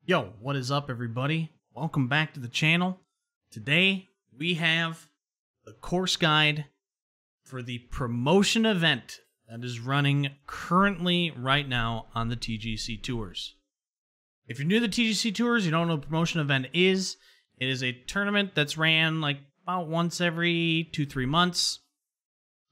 Yo, what is up, everybody? Welcome back to the channel. Today, we have the course guide for the promotion event that is running currently right now on the TGC Tours. If you're new to the TGC Tours, you don't know what a promotion event is. It is a tournament that's ran like about once every 2-3 months,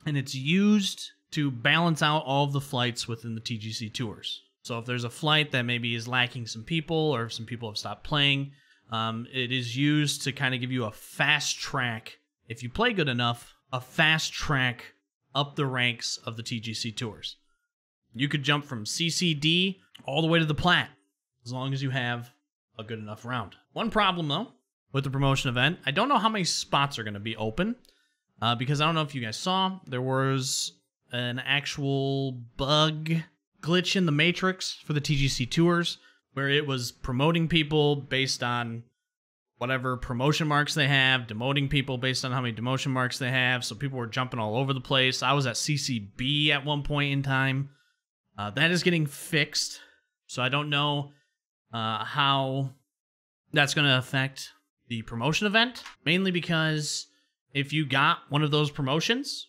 and it's used to balance out all of the flights within the TGC Tours. So if there's a flight that maybe is lacking some people, or if some people have stopped playing, it is used to kind of give you a fast track, if you play good enough, a fast track up the ranks of the TGC Tours. You could jump from CCD all the way to the Plat, as long as you have a good enough round. One problem, though, with the promotion event, I don't know how many spots are going to be open, because I don't know if you guys saw, there was an actual bug glitch in the matrix for the TGC Tours, where it was promoting people based on whatever promotion marks they have, demoting people based on how many demotion marks they have, so people were jumping all over the place. I was at CCB at one point in time. That is getting fixed, so I don't know how that's going to affect the promotion event, mainly because if you got one of those promotions,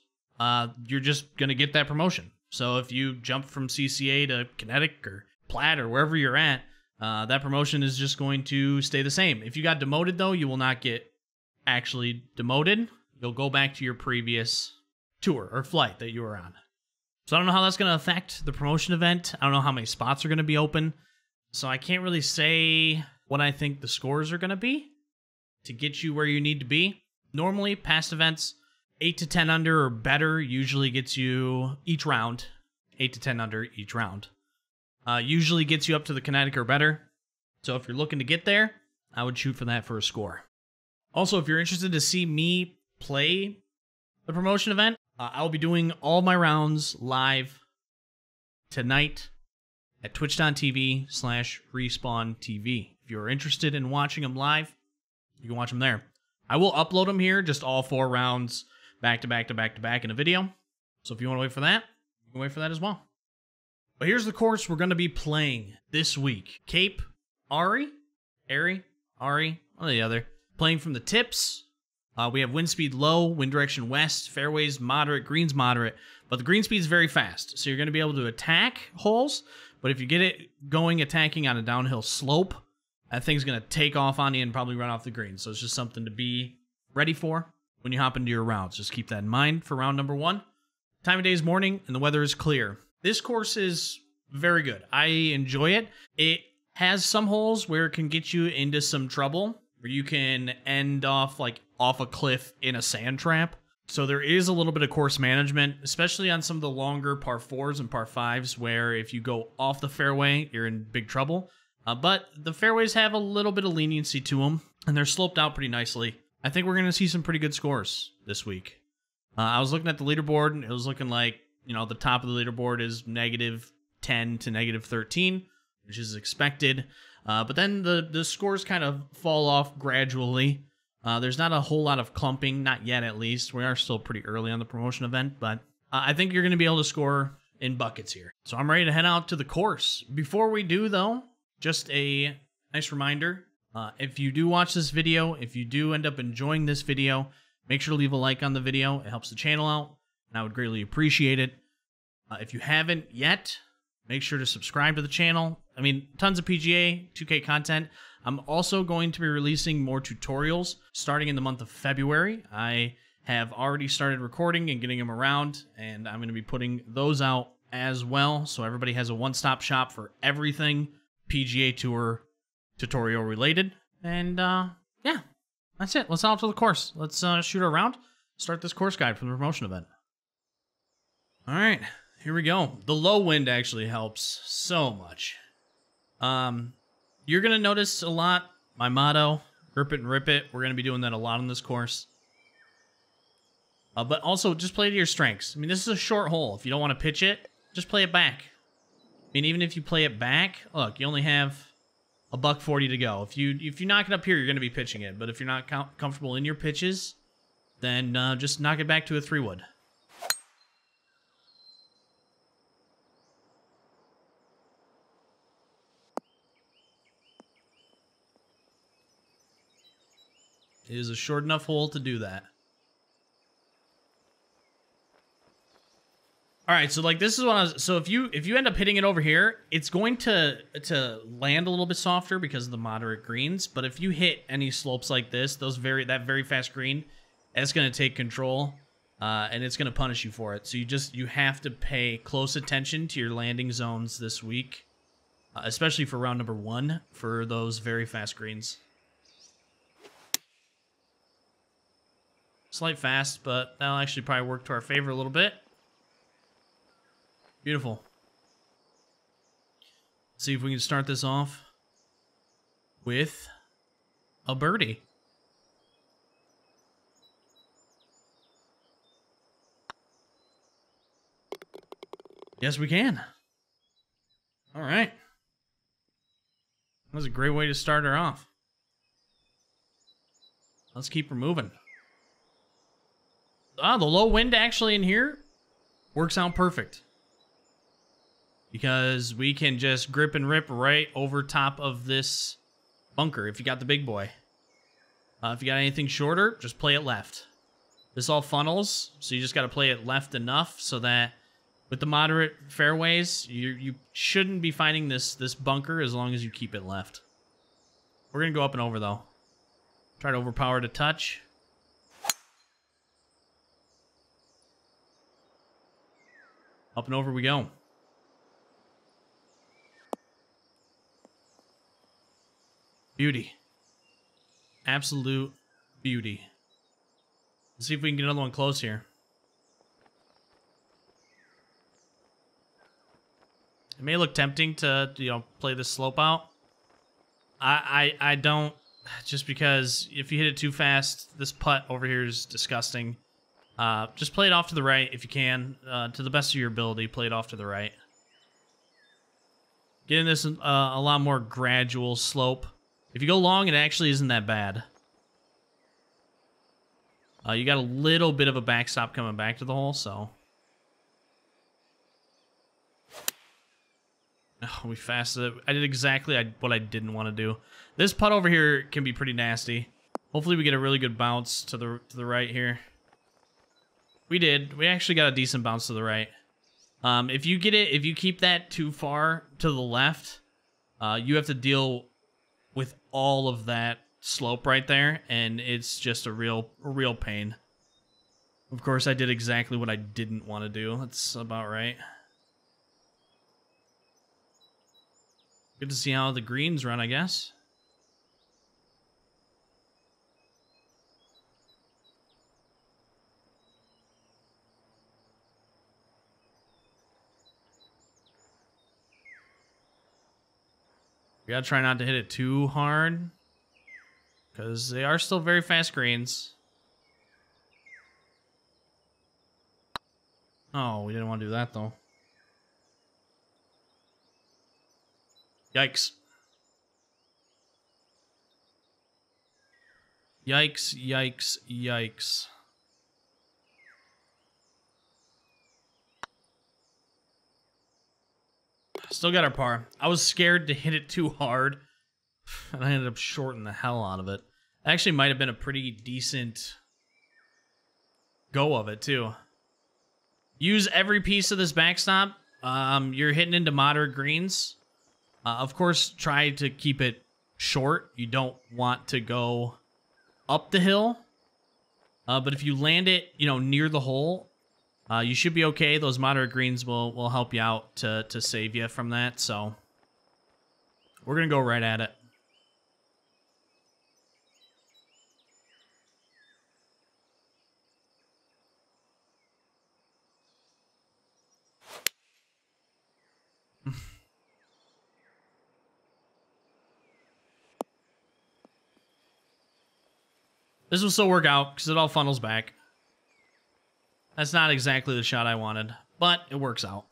you're just going to get that promotion. So if you jump from CCA to Kinetic or Plat or wherever you're at, that promotion is just going to stay the same. If you got demoted, though, you will not get actually demoted. You'll go back to your previous tour or flight that you were on. So I don't know how that's going to affect the promotion event. I don't know how many spots are going to be open. So I can't really say what I think the scores are going to be to get you where you need to be. Normally, past events, 8 to 10 under or better usually gets you each round. 8 to 10 under each round. Usually gets you up to the Kinetic or better. So if you're looking to get there, I would shoot for that for a score. Also, if you're interested to see me play the promotion event, I will be doing all my rounds live tonight at twitch.tv/respawntv. If you're interested in watching them live, you can watch them there. I will upload them here, just all 4 rounds, back to back to back to back in a video. So if you want to wait for that, you can wait for that as well. But here's the course we're going to be playing this week. Cape, Ari, one or the other. Playing from the tips. We have wind speed low, wind direction west, fairways moderate, greens moderate. But the green speed is very fast. So you're going to be able to attack holes. But if you get it going attacking on a downhill slope, that thing's going to take off on you and probably run off the green. So it's just something to be ready for when you hop into your rounds. Just keep that in mind for round number 1. Time of day is morning, and the weather is clear. This course is very good. I enjoy it. It has some holes where it can get you into some trouble, where you can end off like off a cliff in a sand trap. So there is a little bit of course management, especially on some of the longer par 4s and par 5s, where if you go off the fairway, you're in big trouble. But the fairways have a little bit of leniency to them, and they're sloped out pretty nicely. I think we're going to see some pretty good scores this week. I was looking at the leaderboard, and it was looking like, you know, the top of the leaderboard is -10 to -13, which is expected. But then the scores kind of fall off gradually. There's not a whole lot of clumping, not yet at least. We are still pretty early on the promotion event, but I think you're going to be able to score in buckets here. So I'm ready to head out to the course. Before we do, though, just a nice reminder. If you do watch this video, if you do end up enjoying this video, make sure to leave a like on the video. It helps the channel out, and I would greatly appreciate it. If you haven't yet, make sure to subscribe to the channel. I mean, tons of PGA 2K content. I'm also going to be releasing more tutorials starting in the month of February. I have already started recording and getting them around, and I'm going to be putting those out as well, so everybody has a one-stop shop for everything PGA Tour tutorial related. And yeah, that's it. Let's out to the course. Let's shoot around. Start this course guide from the promotion event. All right, here we go. The low wind actually helps so much. You're gonna notice a lot my motto, grip it and rip it. We're gonna be doing that a lot on this course. But also just play to your strengths. I mean, this is a short hole. If you don't want to pitch it, just play it back. I mean, even if you play it back, look, you only have a $140 to go. If you knock it up here, you're going to be pitching it. But if you're not comfortable in your pitches, then just knock it back to a 3-wood. It is a short enough hole to do that. All right, so like this is what I was. So if you end up hitting it over here, it's going to land a little bit softer because of the moderate greens. But if you hit any slopes like this, that very fast green, it's going to take control, and it's going to punish you for it. So you have to pay close attention to your landing zones this week, especially for round number 1 for those very fast greens. Slight fast, but that'll actually probably work to our favor a little bit. Beautiful. Let's see if we can start this off with a birdie. Yes, we can. All right. That was a great way to start her off. Let's keep her moving. The low wind actually in here works out perfect. Because we can just grip and rip right over top of this bunker if you got the big boy. If you got anything shorter, just play it left. This all funnels, so you just got to play it left enough so that with the moderate fairways, you shouldn't be finding this bunker as long as you keep it left. We're going to go up and over, though. Try to overpower to touch. Up and over we go. Beauty. Absolute beauty. Let's see if we can get another one close here. It may look tempting to, play this slope out. I don't, just because if you hit it too fast, this putt over here is disgusting. Just play it off to the right if you can. To the best of your ability, play it off to the right. Getting this a lot more gradual slope. If you go long, it actually isn't that bad. You got a little bit of a backstop coming back to the hole, so. Oh, we fasted it. I did exactly what I didn't want to do. This putt over here can be pretty nasty. Hopefully we get a really good bounce to the right here. We did. We actually got a decent bounce to the right. If you keep that too far to the left, you have to deal with all of that slope right there, and it's just a real pain. Of course, I did exactly what I didn't want to do. That's about right. Good to see how the greens run, I guess. We gotta try not to hit it too hard, because they are still very fast greens. Oh, we didn't want to do that, though. Yikes. Yikes, yikes, yikes. Still got our par. I was scared to hit it too hard, and I ended up shorting the hell out of it. Actually might have been a pretty decent go of it, too. Use every piece of this backstop. You're hitting into moderate greens. Of course, try to keep it short. You don't want to go up the hill. But if you land it, near the hole, you should be okay. Those moderate greens will help you out to save you from that. So we're going to go right at it. This will still work out because it all funnels back. That's not exactly the shot I wanted, but it works out.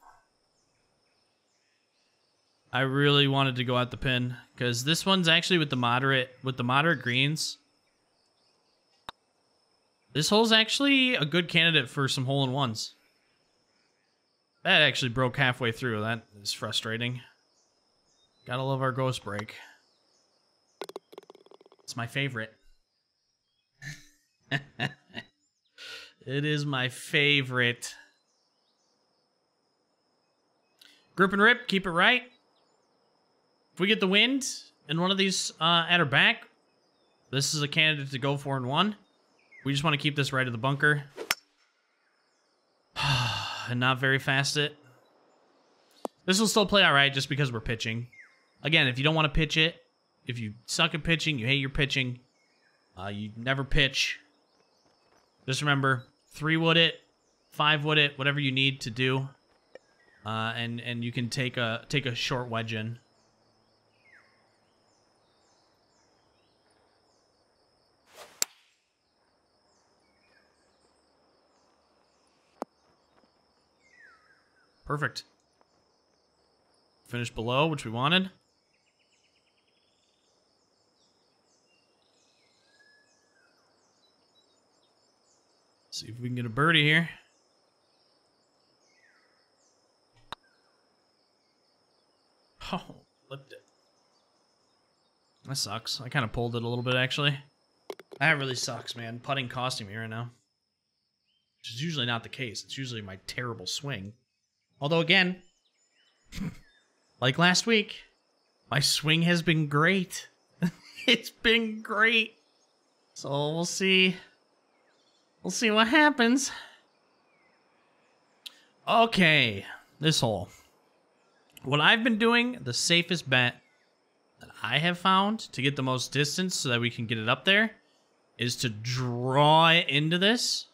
I really wanted to go at the pin because this one's actually with the moderate greens. This hole's actually a good candidate for some hole-in-ones. That actually broke halfway through. That is frustrating. Gotta love our ghost break. It's my favorite. It is my favorite. Grip and rip, keep it right. If we get the wind and one of these at our back, this is a candidate to go 4-1. We just want to keep this right of the bunker. And not very fast it. This will still play all right just because we're pitching. Again, if you don't want to pitch it, if you suck at pitching, you hate your pitching, you never pitch, just remember, 3-wood it, 5-wood it, whatever you need to do, and you can take a short wedge in. Perfect. Finish below, which we wanted. See if we can get a birdie here. Oh, flipped it. That sucks. I kind of pulled it a little bit, actually. That really sucks, man. Putting costing me right now. Which is usually not the case. It's usually my terrible swing. Although, again, like last week, my swing has been great. It's been great. So we'll see. We'll see what happens. Okay, this hole. What I've been doing, the safest bet that I have found to get the most distance so that we can get it up there, is to draw it into this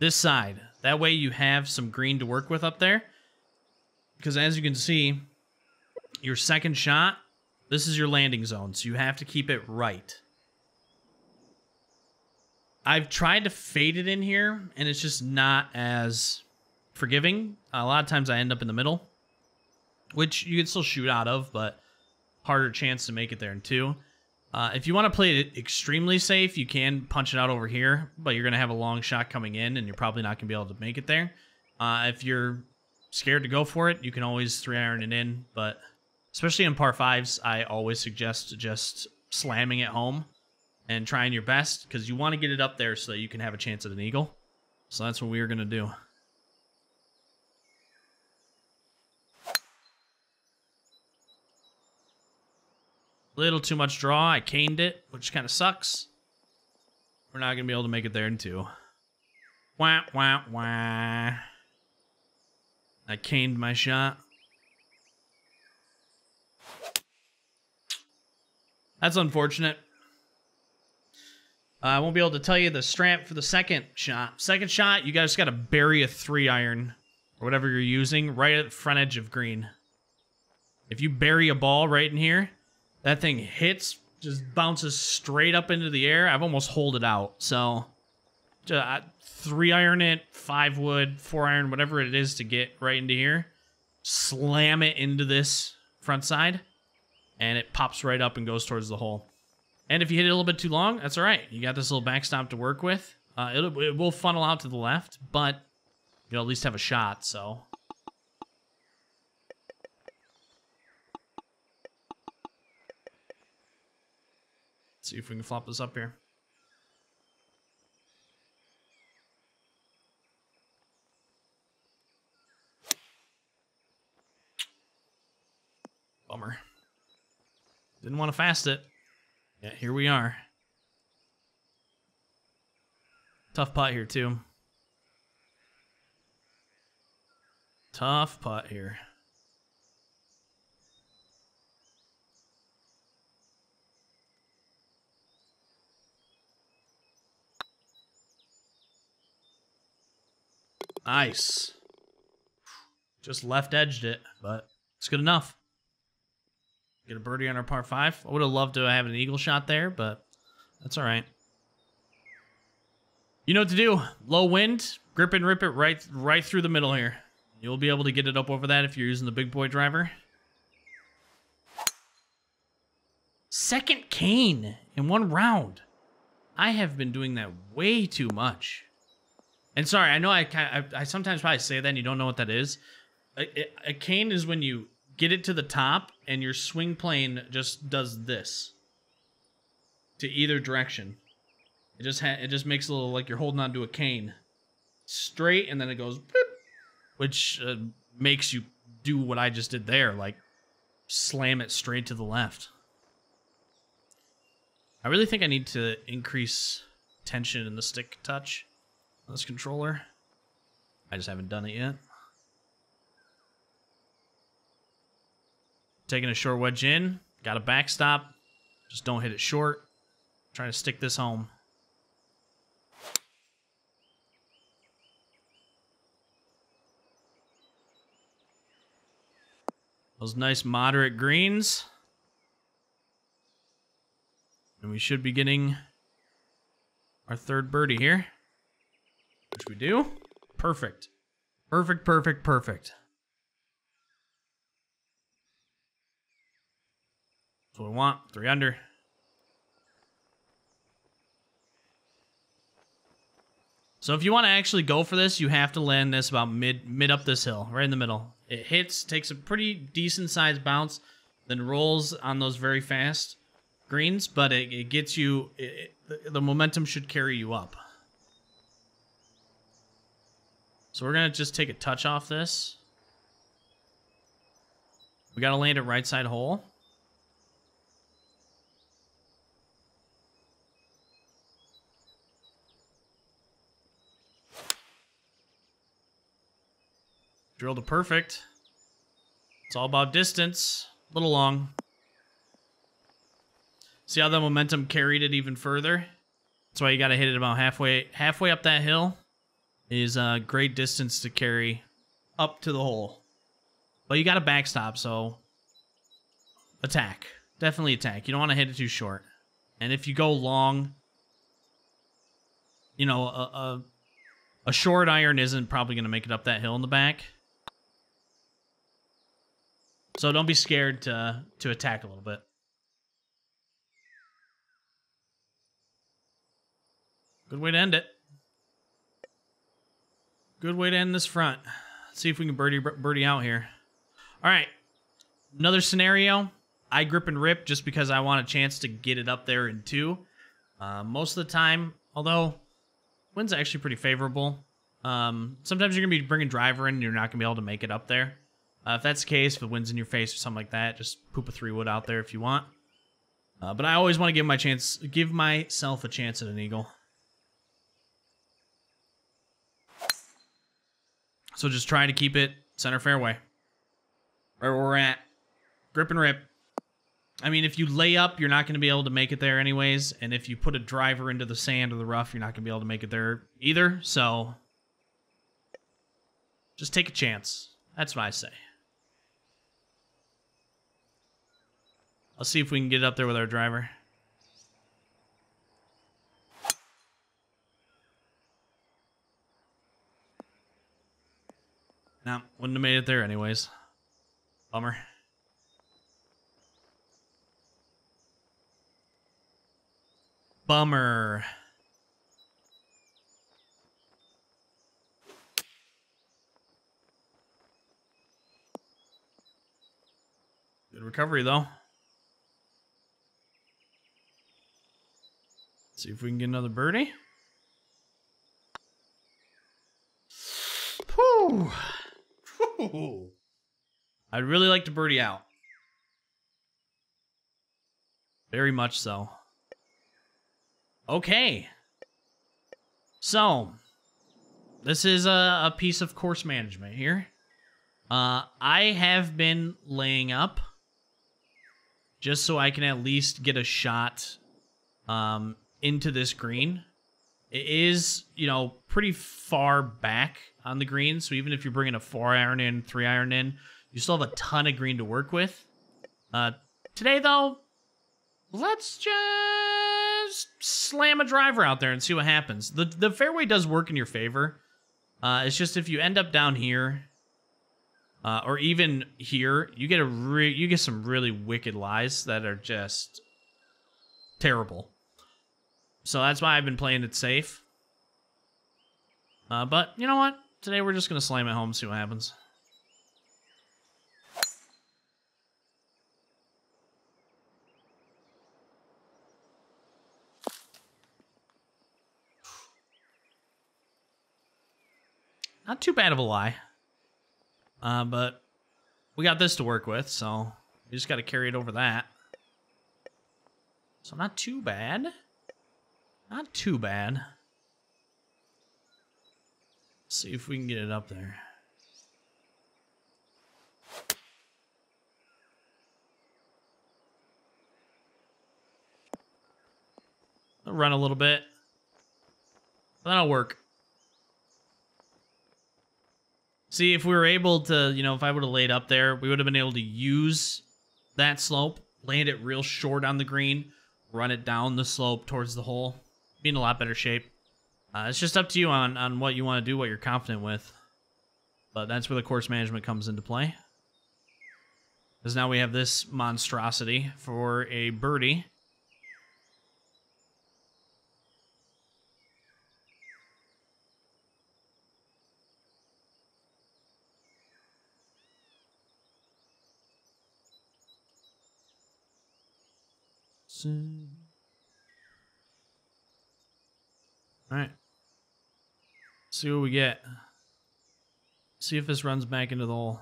side. That way you have some green to work with up there. Because as you can see, your second shot, this is your landing zone, so you have to keep it right. I've tried to fade it in here, and it's just not as forgiving. A lot of times I end up in the middle, which you can still shoot out of, but harder chance to make it there in 2. If you want to play it extremely safe, you can punch it out over here, but you're going to have a long shot coming in, and you're probably not going to be able to make it there. If you're scared to go for it, you can always 3-iron it in, but especially in par 5s, I always suggest just slamming it home and trying your best, because you want to get it up there so that you can have a chance at an eagle. So that's what we are going to do. Little too much draw. I caned it, which kind of sucks. We're not going to be able to make it there in 2. Wah, wah, wah. I caned my shot. That's unfortunate. I won't be able to tell you the strat for the second shot. Second shot, you guys got to bury a 3-iron or whatever you're using right at the front edge of green. If you bury a ball right in here, that thing hits, just bounces straight up into the air. I've almost holed it out. So, 3-iron it, 5-wood, 4-iron, whatever it is to get right into here. Slam it into this front side, and it pops right up and goes towards the hole. And if you hit it a little bit too long, that's all right. You got this little backstop to work with. It will funnel out to the left, but you'll at least have a shot, so. Let's see if we can flop this up here. Bummer. Didn't want to fast it. Yeah, here we are. Tough putt here, too. Tough putt here. Nice. Just left edged it, but it's good enough. Get a birdie on our par 5. I would have loved to have an eagle shot there, but that's all right. You know what to do. Low wind, grip and rip it right through the middle here. You'll be able to get it up over that if you're using the big boy driver. Second cane in 1 round. I have been doing that way too much. And sorry, I know I sometimes probably say that and you don't know what that is. A cane is when you get it to the top and your swing plane just does this to either direction. It just makes a little like you're holding onto a cane, straight, and then it goes, boop, which makes you do what I just did there, like slam it straight to the left. I really think I need to increase tension in the stick touch on this controller. I just haven't done it yet. Taking a short wedge in, got a backstop. Just don't hit it short. Trying to stick this home. Those nice moderate greens. And we should be getting our third birdie here. Which we do. Perfect. Perfect, perfect, perfect. That's what we want. 3 under. So if you want to actually go for this, you have to land this about mid up this hill, right in the middle. It hits, takes a pretty decent sized bounce, then rolls on those very fast greens, but it gets you, the momentum should carry you up. So we're going to just take a touch off this. We got to land it right side hole. Drilled it perfect. It's all about distance. A little long. See how the momentum carried it even further? That's why you got to hit it about halfway up that hill. Is a great distance to carry up to the hole. But you got to backstop, so attack. Definitely attack. You don't want to hit it too short. And if you go long, you know, a short iron isn't probably going to make it up that hill in the back. So don't be scared to attack a little bit. Good way to end it. Good way to end this front. Let's see if we can birdie out here. All right. Another scenario. I grip and rip just because I want a chance to get it up there in 2. Most of the time, although wind's actually pretty favorable. Sometimes you're going to be bringing driver in and you're not going to be able to make it up there. If that's the case, if the wind's in your face or something like that, just poop a 3-wood out there if you want. But I always want to give myself a chance at an eagle. So just try to keep it center fairway. Right where we're at. Grip and rip. I mean, if you lay up, you're not going to be able to make it there anyways. And if you put a driver into the sand or the rough, you're not going to be able to make it there either. So just take a chance. That's what I say. Let's see if we can get it up there with our driver. No, wouldn't have made it there anyways. Bummer. Bummer. Good recovery, though. See if we can get another birdie. Whew. Whew. I'd really like to birdie out. Very much so. Okay. So, this is a piece of course management here. I have been laying up just so I can at least get a shot into this green. It is, you know, pretty far back on the green, so even if you're bringing a 4-iron in, 3-iron in, you still have a ton of green to work with. Today, though, let's just slam a driver out there and see what happens. The fairway does work in your favor. It's just if you end up down here, or even here, you get some really wicked lies that are just terrible. So that's why I've been playing it safe. But you know what? Today we're just going to slam it home and see what happens. Not too bad of a lie. But we got this to work with, so we just got to carry it over that. So not too bad. Not too bad. Let's see if we can get it up there. I'll run a little bit. That'll work. See, if we were able to, you know, if I would have laid up there, we would have been able to use that slope, land it real short on the green, run it down the slope towards the hole. Be in a lot better shape. It's just up to you on what you want to do, what you're confident with. But that's where the course management comes into play. Because now we have this monstrosity for a birdie. All right. See what we get. See if this runs back into the hole.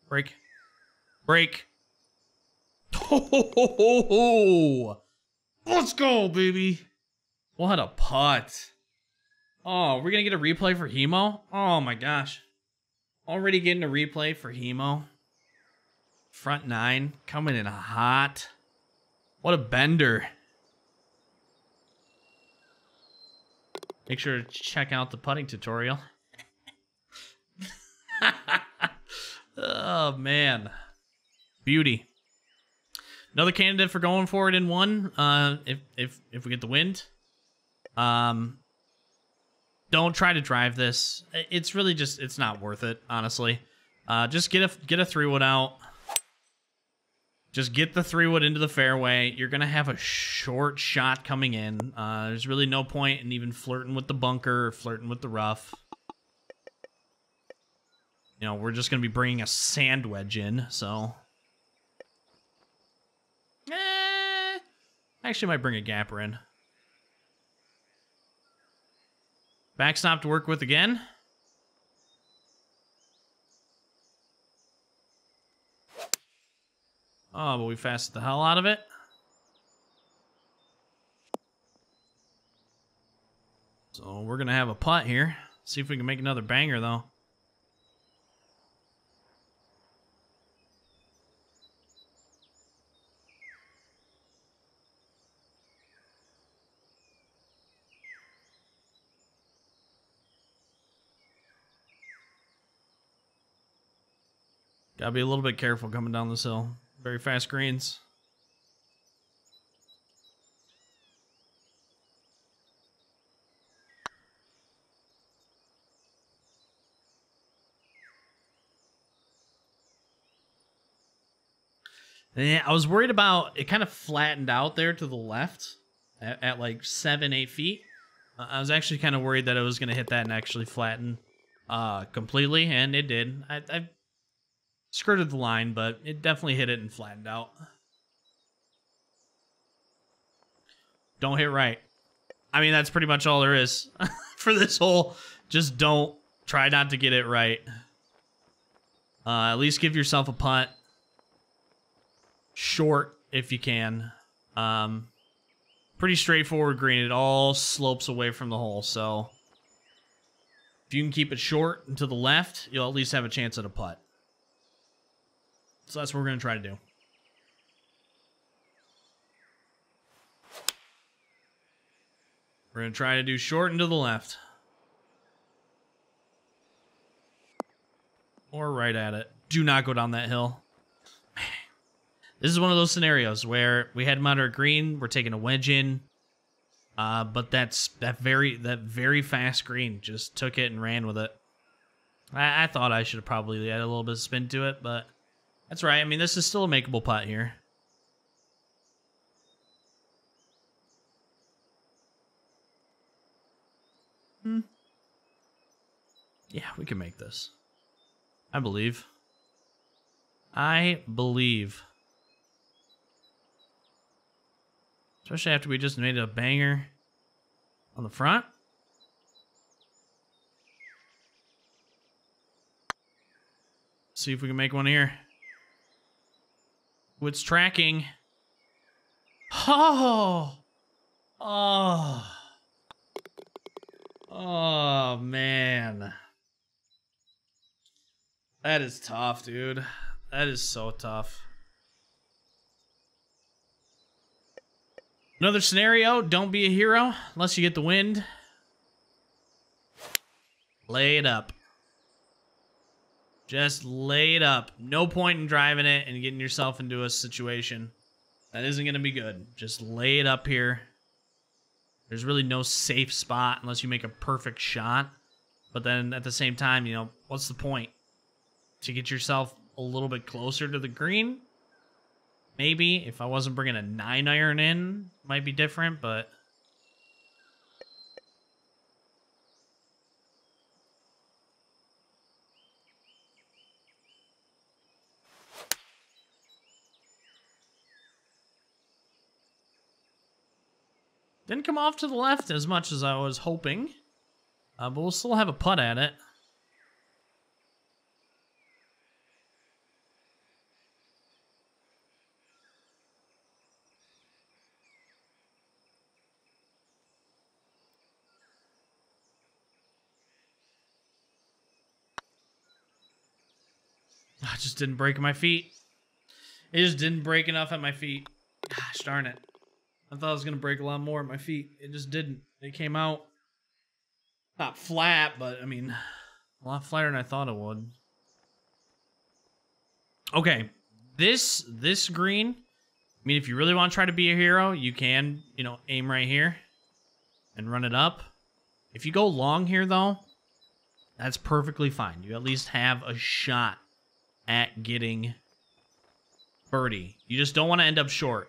Break. Break. Oh, let's go, baby. What a putt. Oh, we're going to get a replay for Hemo? Oh, my gosh. Already getting a replay for Hemo. Front nine. Coming in hot. What a bender. Make sure to check out the putting tutorial. Oh, man. Beauty. Another candidate for going for it in one, if we get the wind. Don't try to drive this. It's really just, it's not worth it, honestly. Just get a 3-wood out. Just get the 3-wood into the fairway. You're going to have a short shot coming in. There's really no point in even flirting with the bunker or flirting with the rough. You know, we're just going to be bringing a sand wedge in, so... Actually, might bring a gapper in. Backstop to work with again. Oh, but we fasted the hell out of it. So we're going to have a putt here. See if we can make another banger, though. Gotta be a little bit careful coming down this hill. Very fast greens. Yeah, I was worried about it kind of flattened out there to the left at like 7-8 feet. I was actually kind of worried that it was going to hit that and actually flatten completely, and it did. I skirted the line, but it definitely hit it and flattened out. Don't hit right. I mean, that's pretty much all there is for this hole. Just don't try not to get it right. At least give yourself a putt. Short, if you can. Pretty straightforward green. It all slopes away from the hole, so if you can keep it short and to the left, you'll at least have a chance at a putt. So that's what we're going to try to do. We're going to try to do short and to the left. Or right at it. Do not go down that hill. This is one of those scenarios where we had moderate green, we're taking a wedge in, but that very fast green just took it and ran with it. I thought I should have probably added a little bit of spin to it, but that's right. I mean, this is still a makeable putt here. Yeah, we can make this. I believe. I believe. Especially after we just made a banger. on the front. See if we can make one here. It's tracking. Oh. Oh. Oh, man. That is tough, dude. That is so tough. Another scenario, don't be a hero unless you get the wind. Lay it up. Just lay it up. No point in driving it and getting yourself into a situation that isn't going to be good. Just lay it up here. There's really no safe spot unless you make a perfect shot. But then at the same time, you know, what's the point? To get yourself a little bit closer to the green? Maybe. If I wasn't bringing a 9-iron in, might be different, but... Didn't come off to the left as much as I was hoping. But we'll still have a putt at it. I just didn't break my feet. It just didn't break enough at my feet. Gosh darn it. I thought it was going to break a lot more at my feet. It just didn't. It came out not flat, but I mean, a lot flatter than I thought it would. Okay, this green, I mean, if you really want to try to be a hero, you can, you know, aim right here and run it up. If you go long here, though, that's perfectly fine. You at least have a shot at getting birdie. You just don't want to end up short.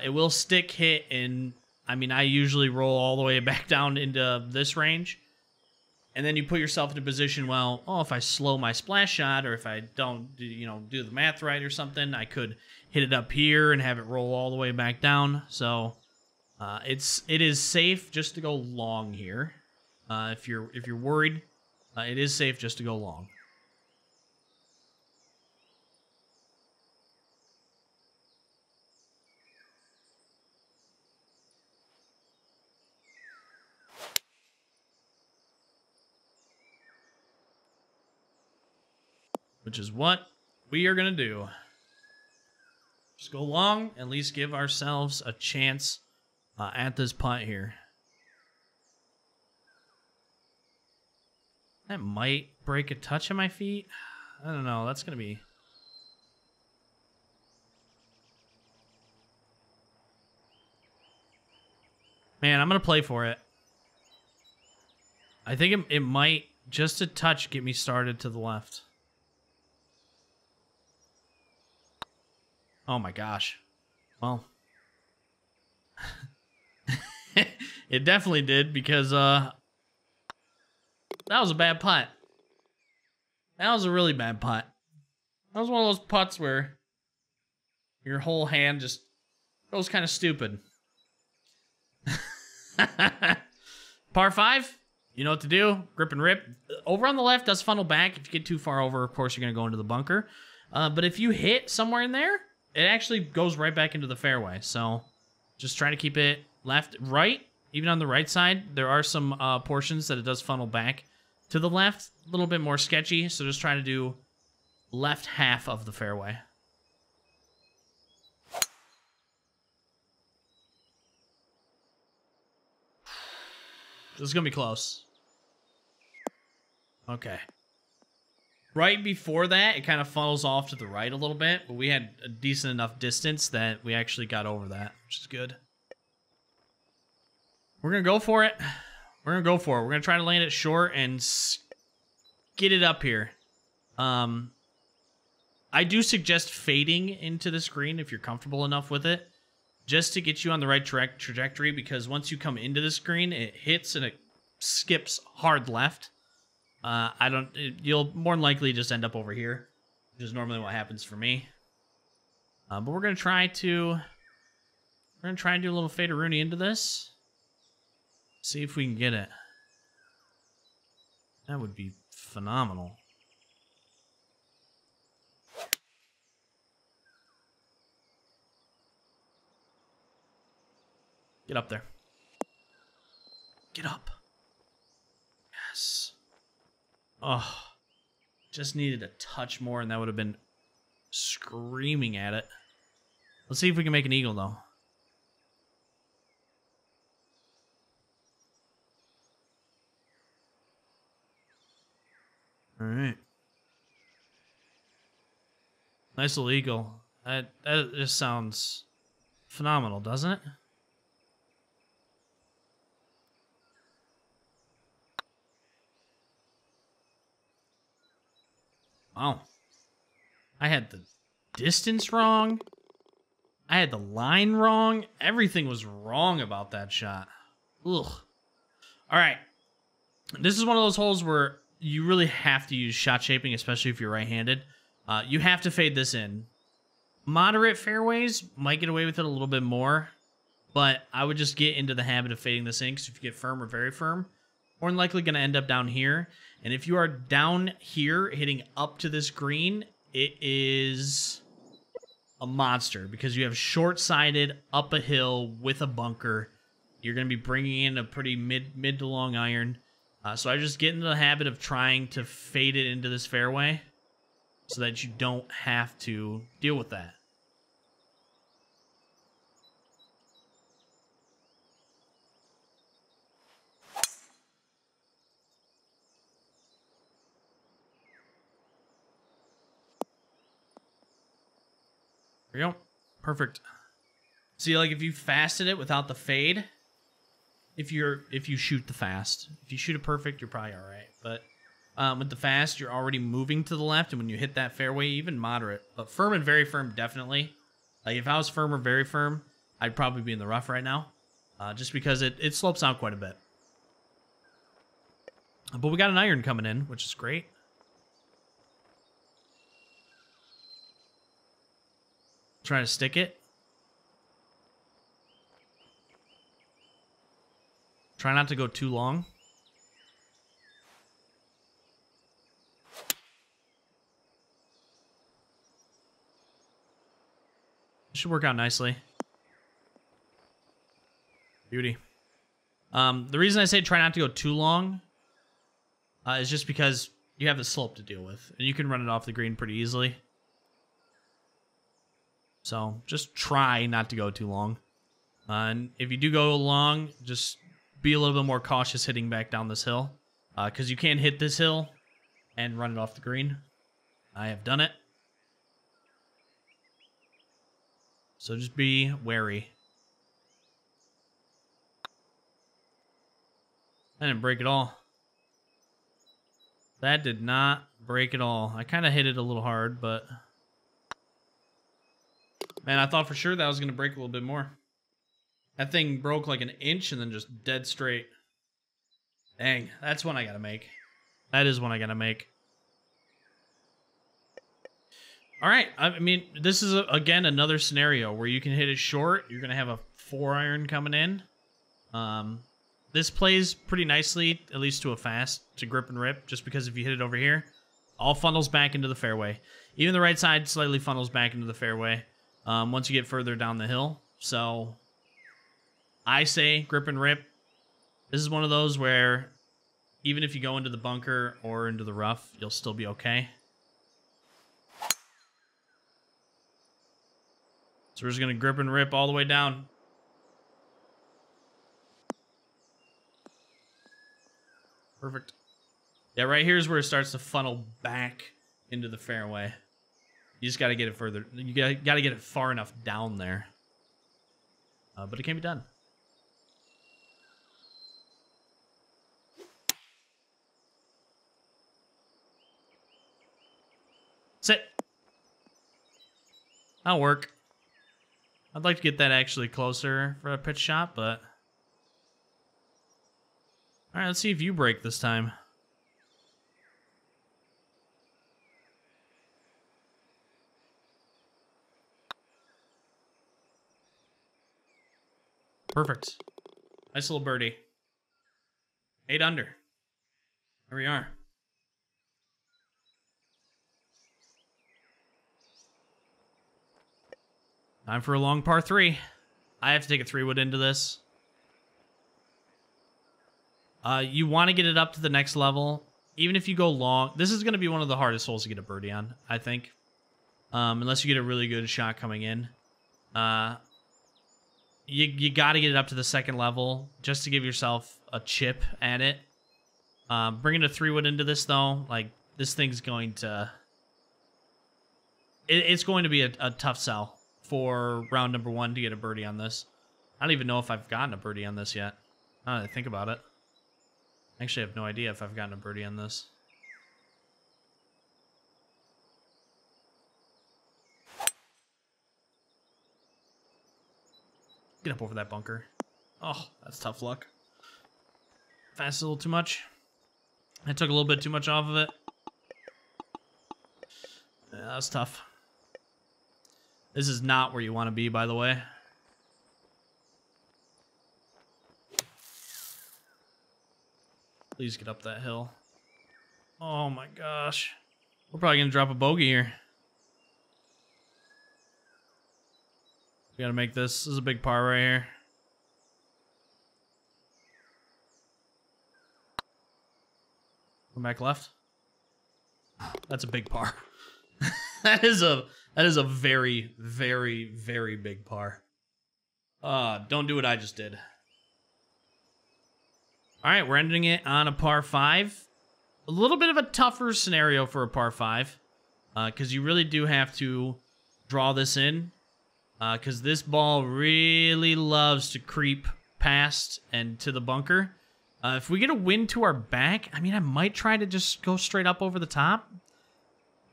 It will stick hit, and I mean, I usually roll all the way back down into this range. And then you put yourself in a position, well, oh, if I slow my splash shot, or if I don't, you know, do the math right or something, I could hit it up here and have it roll all the way back down. So it is safe just to go long here. If you're worried, it is safe just to go long. Which is what we are going to do. Just go long, at least give ourselves a chance at this putt here. That might break a touch of my feet. I don't know. That's going to be... Man, I'm going to play for it. I think it might, just a touch, get me started to the left. Oh my gosh. Well. It definitely did, because that was a bad putt. That was a really bad putt. That was one of those putts where your whole hand just goes kind of stupid. Par 5, you know what to do. Grip and rip. Over on the left does funnel back. If you get too far over, of course, you're going to go into the bunker. But if you hit somewhere in there, it actually goes right back into the fairway. So just try to keep it left, right. Even on the right side, there are some portions that it does funnel back to the left. A little bit more sketchy. So just try to do left half of the fairway. This is going to be close. Okay. Right before that, it kind of funnels off to the right a little bit, but we had a decent enough distance that we actually got over that, which is good. We're going to go for it. We're going to go for it. We're going to try to land it short and get it up here. I do suggest fading into the screen if you're comfortable enough with it, just to get you on the right trajectory, because once you come into the screen, it hits and it skips hard left. You'll more than likely just end up over here, which is normally what happens for me. But we're going to try and do a little fade-a-rooney into this. See if we can get it. That would be phenomenal. Get up there. Get up. Yes. Oh. Just needed a touch more and that would have been screaming at it. Let's see if we can make an eagle though. All right. Nice little eagle. That just sounds phenomenal, doesn't it? Wow. I had the distance wrong. I had the line wrong. Everything was wrong about that shot. Ugh. All right. This is one of those holes where you really have to use shot shaping, especially if you're right-handed. You have to fade this in. Moderate fairways might get away with it a little bit more, but I would just get into the habit of fading this in, because if you get firm or very firm, more than likely going to end up down here. And if you are down here hitting up to this green, it is a monster, because you have short-sided up a hill with a bunker. You're going to be bringing in a pretty mid to long iron. So I just get into the habit of trying to fade it into this fairway so that you don't have to deal with that. There you go. Perfect. See, like if you fasted it without the fade, if you shoot the fast, if you shoot it perfect, you're probably all right. But with the fast, you're already moving to the left, and when you hit that fairway, even moderate, but firm and very firm, definitely. Like if I was firm or very firm, I'd probably be in the rough right now, just because it slopes out quite a bit. But we got an iron coming in, which is great. Try to stick it. Try not to go too long. Should work out nicely. Beauty. The reason I say try not to go too long is just because you have the slope to deal with, and you can run it off the green pretty easily. So just try not to go too long. And if you do go long, just be a little bit more cautious hitting back down this hill, because you can hit this hill and run it off the green. I have done it. So just be wary. I didn't break it all. That did not break at all. I kind of hit it a little hard, but man, I thought for sure that was going to break a little bit more. That thing broke like an inch and then just dead straight. Dang, that's one I got to make. That is one I got to make. All right, I mean, this is, again, another scenario where you can hit it short. You're going to have a 4-iron coming in. This plays pretty nicely, at least to a fast, to grip and rip, just because if you hit it over here, all funnels back into the fairway. Even the right side slightly funnels back into the fairway once you get further down the hill. So I say grip and rip. This is one of those where even if you go into the bunker or into the rough, you'll still be okay. So we're just going to grip and rip all the way down. Perfect. Yeah, right here is where it starts to funnel back into the fairway. You just got to get it further. You got to get it far enough down there. But it can be done. Sit. That'll work. I'd like to get that actually closer for a pitch shot, but all right, let's see if you break this time. Perfect. Nice little birdie. 8 under. Here we are. Time for a long par 3. I have to take a 3-wood into this. You want to get it up to the next level. Even if you go long, this is going to be one of the hardest holes to get a birdie on, I think. Unless you get a really good shot coming in. You got to get it up to the second level just to give yourself a chip at it. Bringing a 3-wood into this, though, like, this thing's going to... It's going to be a tough sell for round number 1 to get a birdie on this. I don't even know if I've gotten a birdie on this yet. Now that I think about it. Actually, I have no idea if I've gotten a birdie on this. Get up over that bunker. Oh, that's tough luck. Fast a little too much. I took a little bit too much off of it. Yeah, that was tough. This is not where you want to be, by the way. Please get up that hill. Oh my gosh. We're probably going to drop a bogey here. We got to make this. This is a big par right here. Come back left. That's a big par. That is a very, very, very big par. Don't do what I just did. All right, we're ending it on a par 5. A little bit of a tougher scenario for a par 5. Because you really do have to draw this in. Because this ball really loves to creep past and to the bunker. If we get a wind to our back, I mean, I might try to just go straight up over the top.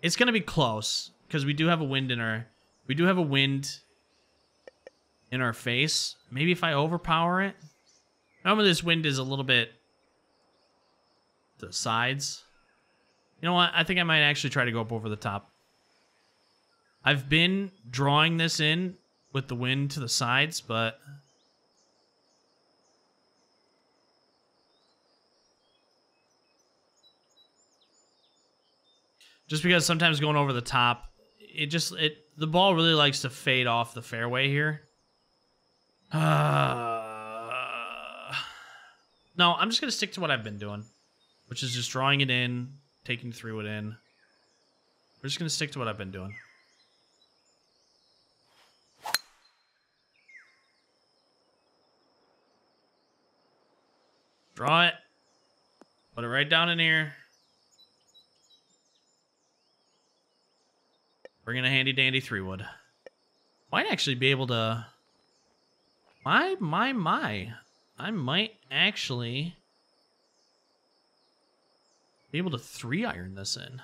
It's going to be close. Because we do have a wind in our... We do have a wind in our face. Maybe if I overpower it. Remember, this wind is a little bit to the sides. You know what? I think I might actually try to go up over the top. I've been drawing this in with the wind to the sides, but... Just because sometimes going over the top, the ball really likes to fade off the fairway here. No, I'm just going to stick to what I've been doing, which is just drawing it in, taking 3-wood in. We're just going to stick to what I've been doing. Draw it. Put it right down in here. Bring in a handy-dandy 3-wood. Might actually be able to... My. I might actually be able to 3-iron this in.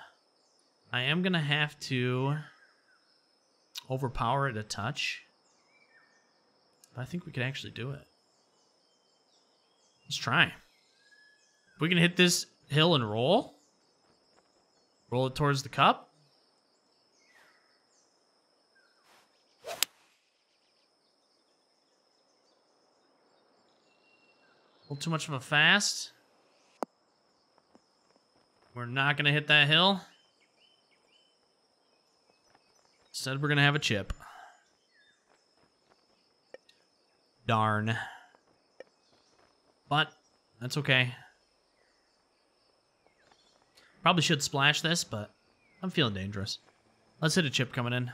I am going to have to overpower it a touch. But I think we could actually do it. Let's try. If we can hit this hill and roll it towards the cup. A little too much of a fast. We're not going to hit that hill. Instead, we're going to have a chip. Darn. But that's okay. Probably should splash this, but I'm feeling dangerous. Let's hit a chip coming in.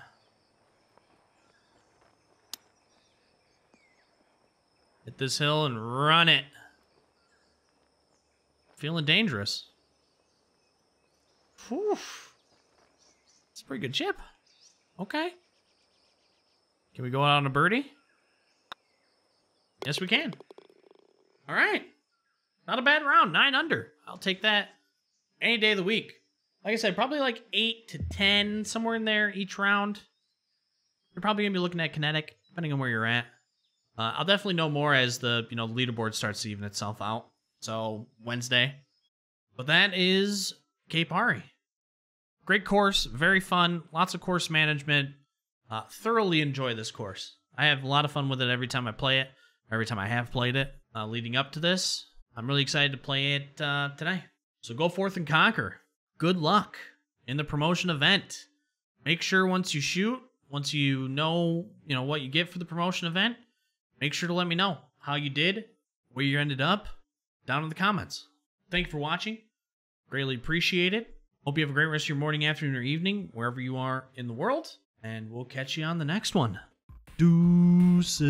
Hit this hill and run it. Feeling dangerous. Whew. It's a pretty good chip. Okay. Can we go out on a birdie? Yes, we can. All right. Not a bad round. 9 under. I'll take that any day of the week. Like I said, probably like 8 to 10, somewhere in there each round. You're probably going to be looking at kinetic, depending on where you're at. I'll definitely know more as the leaderboard starts to even itself out. So Wednesday. But that is Cape Hari. Great course, very fun, lots of course management. Thoroughly enjoy this course. I have a lot of fun with it every time I play it, every time I have played it leading up to this. I'm really excited to play it today. So go forth and conquer. Good luck in the promotion event. Make sure once you shoot, once you know what you get for the promotion event, make sure to let me know how you did, where you ended up, down in the comments. Thank you for watching. Greatly appreciate it. Hope you have a great rest of your morning, afternoon, or evening, wherever you are in the world. And we'll catch you on the next one. Deuces.